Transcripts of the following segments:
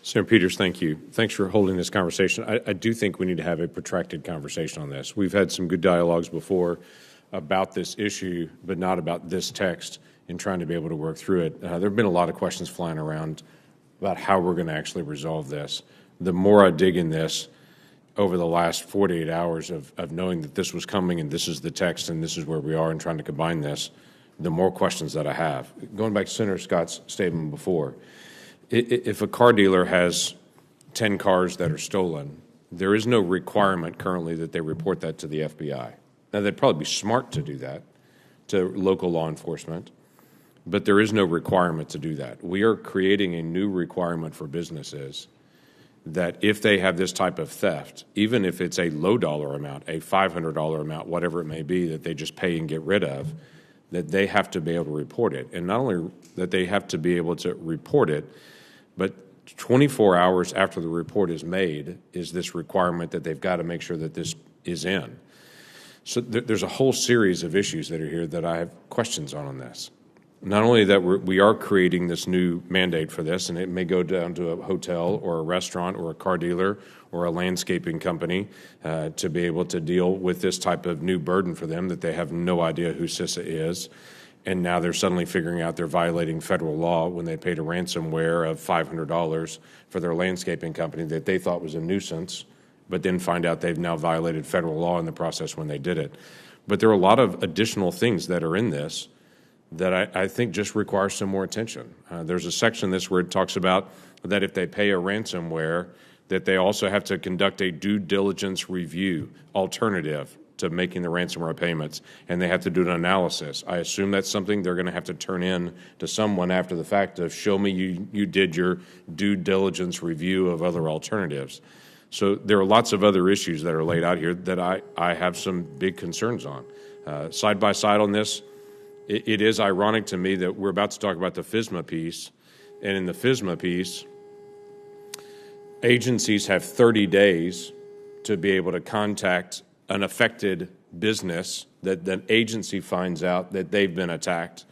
Senator Peters, thank you. Thanks for holding this conversation. I do think we need to have a protracted conversation on this. We've had some good dialogues before about this issue, but not about this text and trying to be able to work through it. There have been a lot of questions flying around about how we're going to actually resolve this. The more I dig in this over the last 48 hours of knowing that this was coming and this is the text and this is where we are and trying to combine this, the more questions that I have. Going back to Senator Scott's statement before, if a car dealer has 10 cars that are stolen, there is no requirement currently that they report that to the FBI. Now, they'd probably be smart to do that to local law enforcement, but there is no requirement to do that. We are creating a new requirement for businesses that if they have this type of theft, even if it's a low dollar amount, a $500 amount, whatever it may be, that they just pay and get rid of, that they have to be able to report it. And not only that they have to be able to report it, but 24 hours after the report is made is this requirement that they've got to make sure that this is in. So there's a whole series of issues that are here that I have questions on this. Not only that we are creating this new mandate for this, and it may go down to a hotel or a restaurant or a car dealer or a landscaping company to be able to deal with this type of new burden for them that they have no idea who CISA is. And now they're suddenly figuring out they're violating federal law when they paid a ransomware of $500 for their landscaping company that they thought was a nuisance, but then find out they've now violated federal law in the process when they did it. But there are a lot of additional things that are in this that I think just require some more attention. There's a section in this where it talks about that if they pay a ransomware, that they also have to conduct a due diligence review alternative to making the ransomware payments, and they have to do an analysis. I assume that's something they're going to have to turn in to someone after the fact of show me you did your due diligence review of other alternatives. So there are lots of other issues that are laid out here that I have some big concerns on. Side by side on this, it is ironic to me that we're about to talk about the FISMA piece, and in the FISMA piece, agencies have 30 days to be able to contact an affected business that the agency finds out that they've been attacked.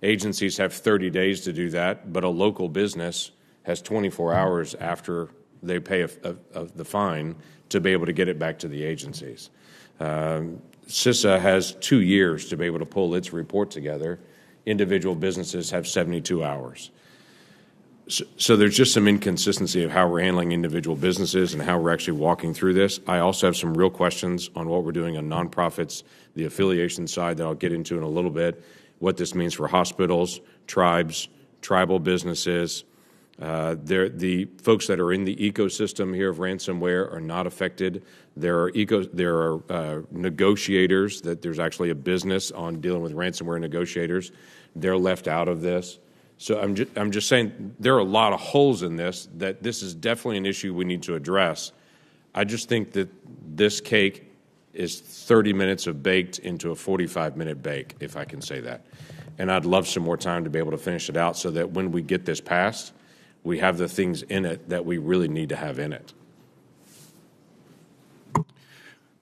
Agencies have 30 days to do that, but a local business has 24 hours after they pay the fine to be able to get it back to the agencies. CISA has 2 years to be able to pull its report together. Individual businesses have 72 hours. So there's just some inconsistency of how we're handling individual businesses and how we're actually walking through this. I also have some real questions on what we're doing on nonprofits, the affiliation side that I'll get into in a little bit, what this means for hospitals, tribes, tribal businesses. The folks that are in the ecosystem here of ransomware are not affected. There are negotiators, that there's actually a business on dealing with ransomware negotiators. They're left out of this. So I'm just saying there are a lot of holes in this, that this is definitely an issue we need to address. I just think that this cake is 30 minutes of baked into a 45-minute bake, if I can say that. And I'd love some more time to be able to finish it out so that when we get this passed, we have the things in it that we really need to have in it.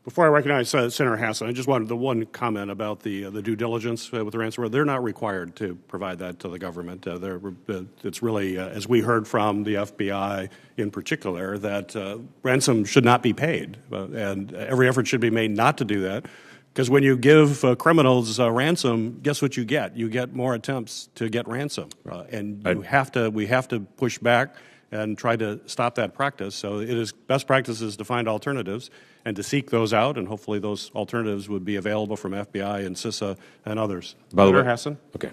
Before I recognize Senator Hassan, I just wanted the one comment about the due diligence with the ransomware. They're not required to provide that to the government. It's really, as we heard from the FBI in particular, that ransom should not be paid. And every effort should be made not to do that. Because when you give criminals ransom, guess what you get? You get more attempts to get ransom. And we have to push back and try to stop that practice. So it is best practices to find alternatives and to seek those out, and hopefully those alternatives would be available from FBI and CISA and others. By the way, Hassan? Okay.